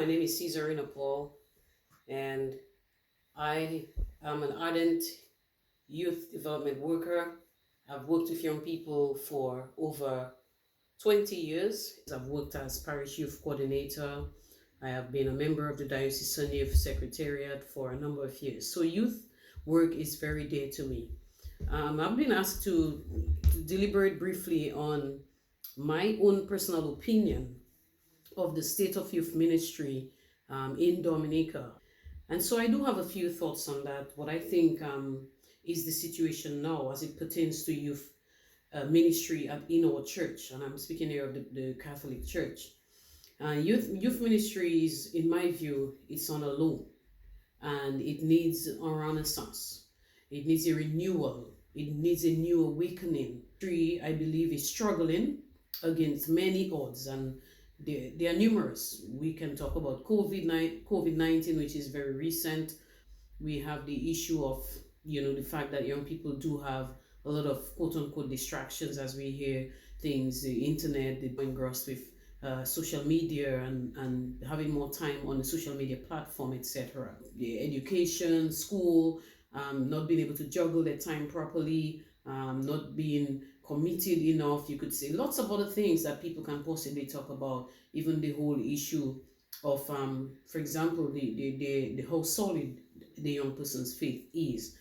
My name is Caesarina Paul, and I am an ardent youth development worker. I've worked with young people for over 20 years. I've worked as parish youth coordinator. I have been a member of the Diocesan Youth Secretariat for a number of years. So youth work is very dear to me. I've been asked to deliberate briefly on my own personal opinion of the state of youth ministry in Dominica. And so I do have a few thoughts on that. What I think is the situation now as it pertains to youth ministry in our church. And I'm speaking here of the Catholic Church. Youth ministry is, in my view, it's on a low and it needs a renaissance. It needs a renewal. It needs a new awakening. I believe is struggling against many odds, and they are numerous. We can talk about COVID-19, which is very recent. We have the issue of, the fact that young people do have a lot of quote unquote distractions as we hear things, the internet, they're engrossed with social media and having more time on the social media platform, etc. The education, school, not being able to juggle their time properly, not being committed enough, you could say lots of other things that people can possibly talk about, even the whole issue of, for example, how solid the young person's faith is.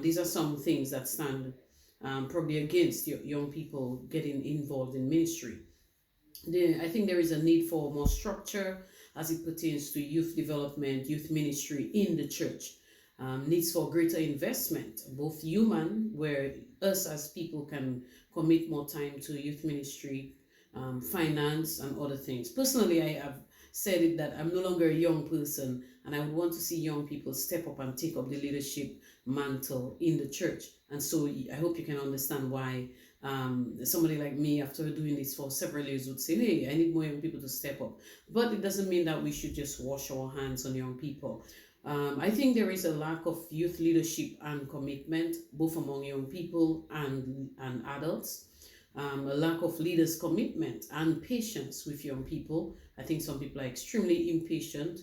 These are some things that stand probably against young people getting involved in ministry. I think there is a need for more structure as it pertains to youth development, youth ministry in the church. Needs for greater investment, both human, where us as people can commit more time to youth ministry, finance, and other things. Personally, I have said it that I'm no longer a young person, and I would want to see young people step up and take up the leadership mantle in the church. And so I hope you can understand why somebody like me, after doing this for several years, would say, hey, I need more young people to step up. But it doesn't mean that we should just wash our hands on young people. I think there is a lack of youth leadership and commitment, both among young people and adults. A lack of leaders' commitment and patience with young people. I think some people are extremely impatient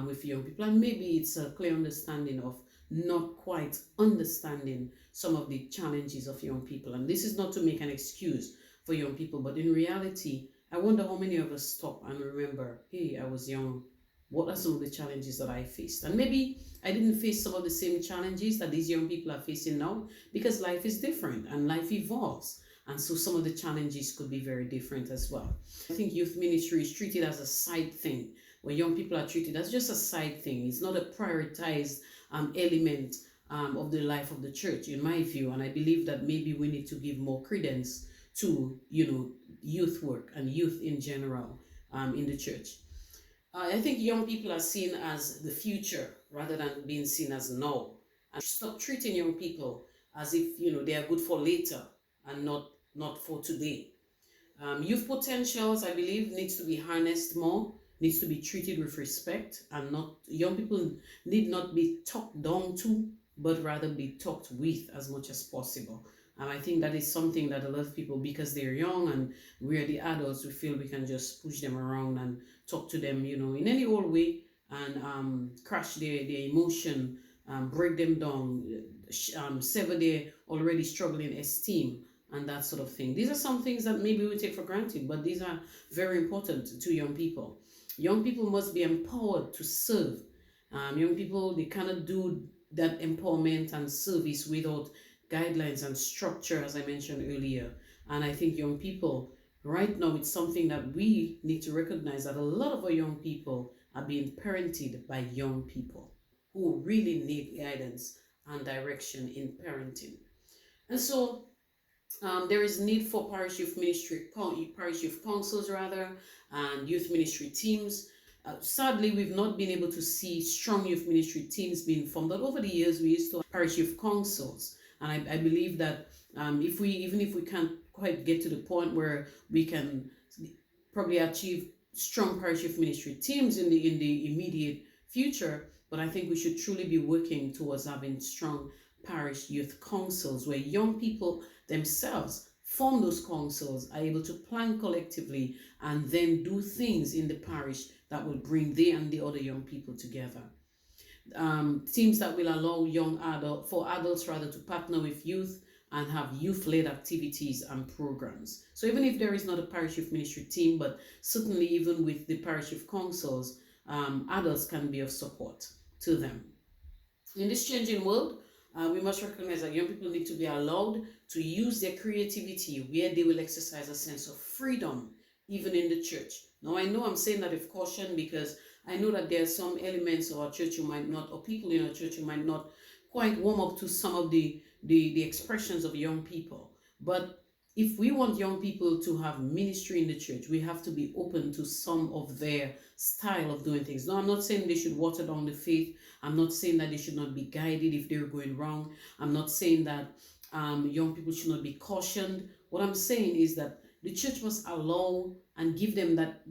with young people, and maybe it's a clear understanding of not quite understanding some of the challenges of young people. And this is not to make an excuse for young people, but in reality, I wonder how many of us stop and remember, hey, I was young. What are some of the challenges that I faced? And maybe I didn't face some of the same challenges that these young people are facing now, because life is different and life evolves. And so some of the challenges could be very different as well. I think youth ministry is treated as a side thing, where young people are treated as just a side thing. It's not a prioritized element of the life of the church, in my view. And I believe that maybe we need to give more credence to, youth work and youth in general in the church. I think young people are seen as the future rather than being seen as now. And stop treating young people as if, they are good for later and not for today. Youth potentials, I believe, needs to be harnessed more, needs to be treated with respect, and not young people need not be talked down to, but rather be talked with as much as possible. And I think that is something that a lot of people, because they're young and we're the adults, we feel we can just push them around and talk to them, in any old way, and crush their emotion, break them down, sever their already struggling esteem, and that sort of thing. These are some things that maybe we take for granted, but these are very important to young people. Young people must be empowered to serve. Young people, they cannot do that empowerment and service without guidelines and structure, as I mentioned earlier. And I think young people, right now, it's something that we need to recognize, that a lot of our young people are being parented by young people who really need guidance and direction in parenting. And so there is need for parish youth councils rather, and youth ministry teams. Sadly, we've not been able to see strong youth ministry teams being formed. But over the years, we used to have parish youth councils, and I believe that even if we can't quite get to the point where we can probably achieve strong parish youth ministry teams in the immediate future, but I think we should truly be working towards having strong parish youth councils where young people themselves form those councils, are able to plan collectively, and then do things in the parish that will bring they and the other young people together. Teams that will allow for adults rather to partner with youth and have youth-led activities and programs. So even if there is not a parish youth ministry team, but certainly even with the parish youth councils, adults can be of support to them. In this changing world, we must recognize that young people need to be allowed to use their creativity where they will exercise a sense of freedom, even in the church. Now, I know I'm saying that with caution because I know that there are some elements of our church you might not, or people in our church who might not quite warm up to some of the expressions of young people. But if we want young people to have ministry in the church, we have to be open to some of their style of doing things. Now, I'm not saying they should water down the faith. I'm not saying that they should not be guided if they're going wrong. I'm not saying that young people should not be cautioned. What I'm saying is that the church must allow and give them that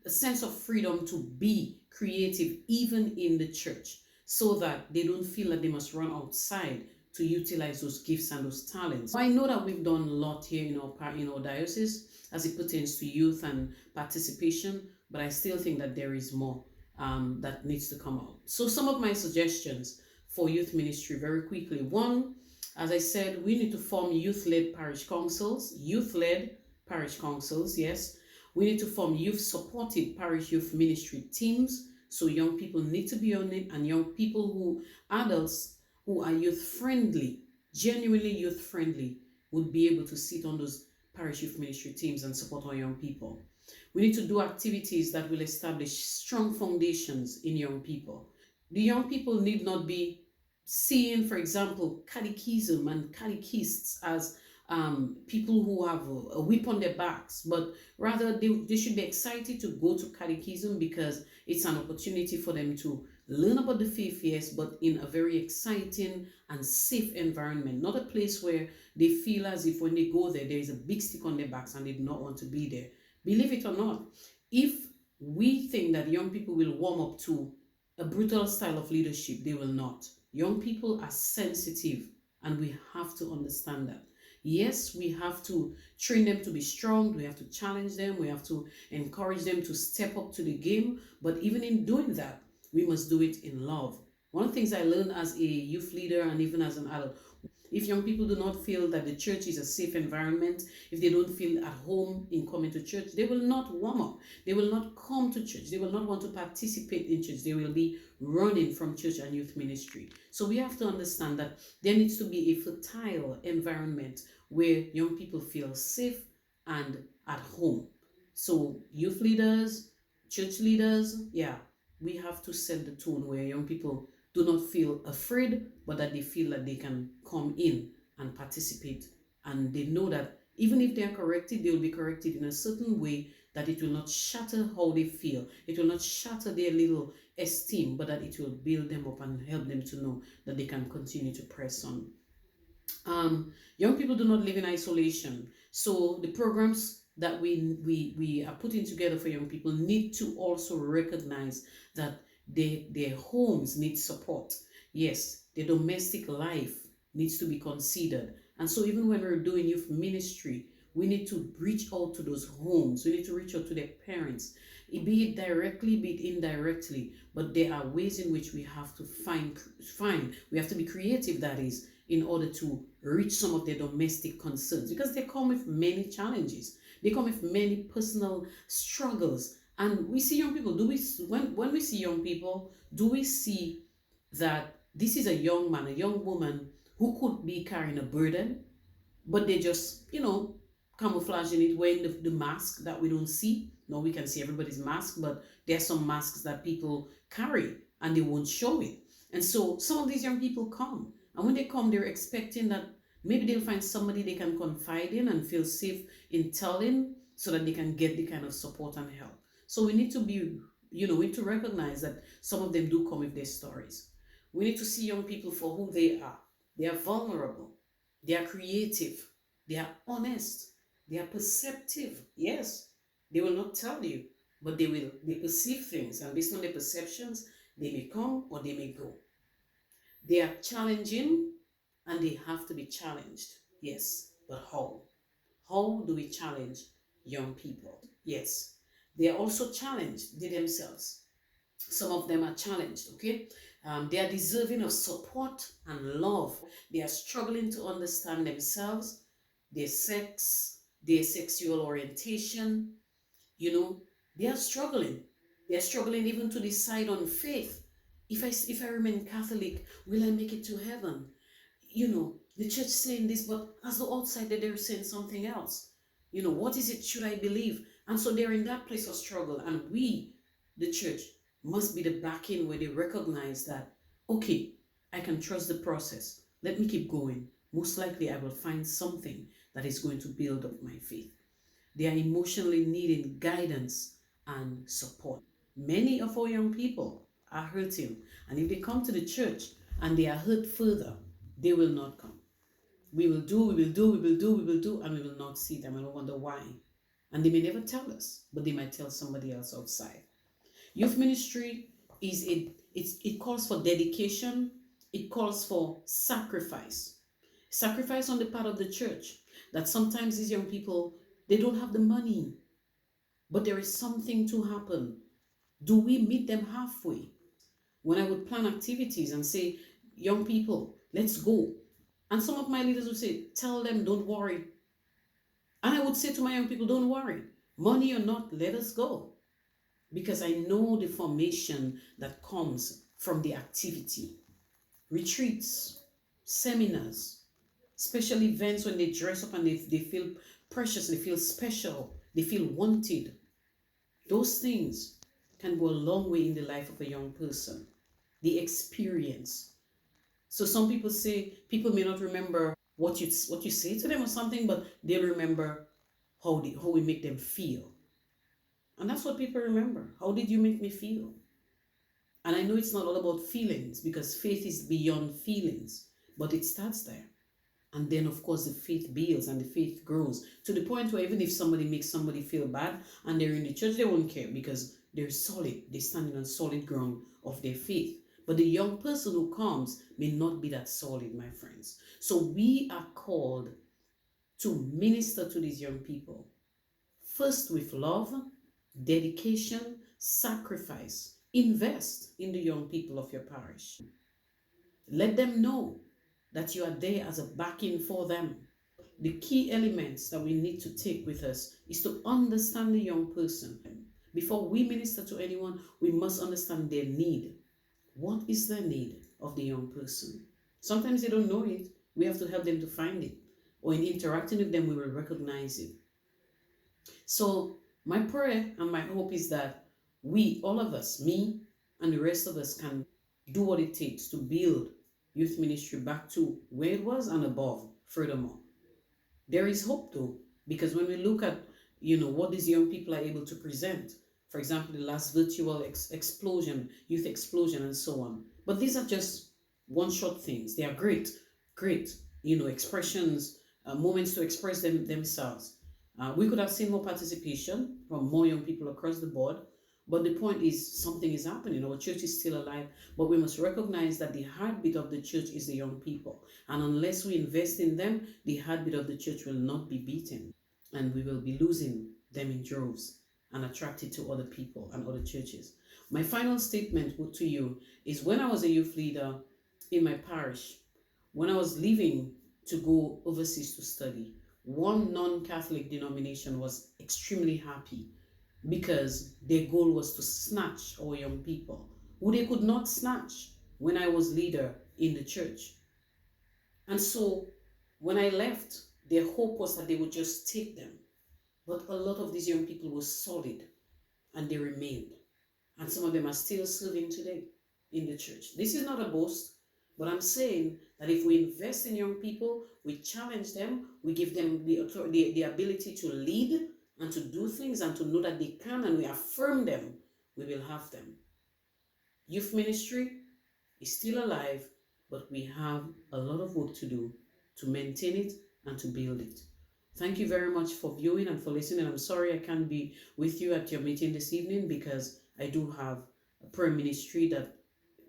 a sense of freedom to be creative even in the church, so that they don't feel that they must run outside to utilize those gifts and those talents. I know that we've done a lot here in our diocese as it pertains to youth and participation, but I still think that there is more that needs to come out. So some of my suggestions for youth ministry very quickly. One, as I said, we need to form youth-led parish councils, yes. We need to form youth-supported parish youth ministry teams, so young people need to be on it, and adults who are youth-friendly, genuinely youth-friendly, would be able to sit on those parish youth ministry teams and support our young people. We need to do activities that will establish strong foundations in young people. The young people need not be seeing, for example, catechism and catechists as people who have a whip on their backs, but rather they should be excited to go to catechism because it's an opportunity for them to learn about the faith, yes, but in a very exciting and safe environment, not a place where they feel as if when they go there is a big stick on their backs and they do not want to be there. Believe it or not, if we think that young people will warm up to a brutal style of leadership, they will not. Young people are sensitive, and we have to understand that. Yes, we have to train them to be strong, we have to challenge them, we have to encourage them to step up to the game, but even in doing that, we must do it in love. One of the things I learned as a youth leader and even as an adult, if young people do not feel that the church is a safe environment, if they don't feel at home in coming to church, they will not warm up. They will not come to church. They will not want to participate in church. They will be running from church and youth ministry. So we have to understand that there needs to be a fertile environment where young people feel safe and at home. So youth leaders, church leaders, yeah, we have to set the tone where young people do not feel afraid, but that they feel that they can come in and participate. And they know that even if they are corrected, they will be corrected in a certain way that it will not shatter how they feel. It will not shatter their little esteem, but that it will build them up and help them to know that they can continue to press on. Young people do not live in isolation. So the programs that we are putting together for young people need to also recognize that their homes need support. Yes, their domestic life needs to be considered. And so even when we're doing youth ministry, we need to reach out to those homes. We need to reach out to their parents, be it directly, be it indirectly. But there are ways in which we have to find, we have to be creative, that is, in order to reach some of their domestic concerns, because they come with many challenges. They come with many personal struggles. And we see young people, when we see young people, do we see that this is a young man, a young woman who could be carrying a burden, but they just, camouflaging it, wearing the mask that we don't see? No, we can see everybody's mask, but there are some masks that people carry and they won't show it. And so some of these young people come, and when they come, they're expecting that maybe they'll find somebody they can confide in and feel safe in telling, so that they can get the kind of support and help. So we need to be, we need to recognize that some of them do come with their stories. We need to see young people for who they are. They are vulnerable. They are creative. They are honest. They are perceptive. Yes, they will not tell you, but they perceive things, and based on their perceptions, they may come or they may go. They are challenging, and they have to be challenged. Yes, but how? How do we challenge young people? Yes, They are also challenged, they themselves. Some of them are challenged, okay? They are deserving of support and love. They are struggling to understand themselves, their sex, their sexual orientation, you know, they are struggling. They are struggling even to decide on faith. If I remain Catholic, will I make it to heaven? The church saying this, but as the outsider, they're saying something else. What is it should I believe? And so they're in that place of struggle. And we, the church, must be the backing where they recognize that, okay, I can trust the process. Let me keep going. Most likely, I will find something that is going to build up my faith. They are emotionally needing guidance and support. Many of our young people are hurting, and if they come to the church and they are hurt further, they will not come. We will do, we will do, we will do, we will do, and we will not see them and we wonder why. And they may never tell us, but they might tell somebody else outside. Youth ministry it calls for dedication, it calls for sacrifice. Sacrifice on the part of the church. That sometimes these young people, they don't have the money, but there is something to happen. Do we meet them halfway? When I would plan activities and say, young people, let's go. And some of my leaders would say, tell them, don't worry. And I would say to my young people, don't worry. Money or not, let us go. Because I know the formation that comes from the activity. Retreats, seminars, special events when they dress up and they feel precious, they feel special, they feel wanted. Those things can go a long way in the life of a young person. The experience. So some people say people may not remember what you say to them or something, but they'll remember how we make them feel. And that's what people remember. How did you make me feel? And I know it's not all about feelings because faith is beyond feelings, but it starts there. And then, of course, the faith builds and the faith grows to the point where even if somebody makes somebody feel bad and they're in the church, they won't care because they're solid. They're standing on solid ground of their faith. But the young person who comes may not be that solid, my friends. So we are called to minister to these young people. First with love, dedication, sacrifice. Invest in the young people of your parish. Let them know that you are there as a backing for them. The key elements that we need to take with us is to understand the young person. Before we minister to anyone, we must understand their need. What is the need of the young person? Sometimes they don't know it. We have to help them to find it. Or in interacting with them, we will recognize it. So my prayer and my hope is that we, all of us, me and the rest of us, can do what it takes to build youth ministry back to where it was and above furthermore. There is hope though, because when we look at what these young people are able to present, for example, the last virtual explosion, youth explosion, and so on. But these are just one shot things. They are great, great, expressions, moments to express themselves. We could have seen more participation from more young people across the board. But the point is, something is happening. Our church is still alive, but we must recognize that the heartbeat of the church is the young people. And unless we invest in them, the heartbeat of the church will not be beaten. And we will be losing them in droves and attracted to other people and other churches. My final statement to you is when I was a youth leader in my parish, when I was leaving to go overseas to study, one non-Catholic denomination was extremely happy because their goal was to snatch our young people who they could not snatch when I was leader in the church. And so when I left, their hope was that they would just take them. But a lot of these young people were solid and they remained. And some of them are still serving today in the church. This is not a boast, but I'm saying that if we invest in young people, we challenge them, we give them the ability to lead and to do things and to know that they can, and we affirm them, we will have them. Youth ministry is still alive, but we have a lot of work to do to maintain it and to build it. Thank you very much for viewing and for listening. I'm sorry I can't be with you at your meeting this evening because I do have a prayer ministry that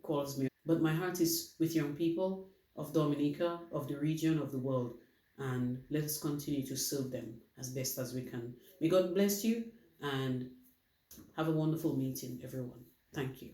calls me. But my heart is with young people of Dominica, of the region, of the world. And let us continue to serve them as best as we can. May God bless you and Have a wonderful meeting, everyone. Thank you.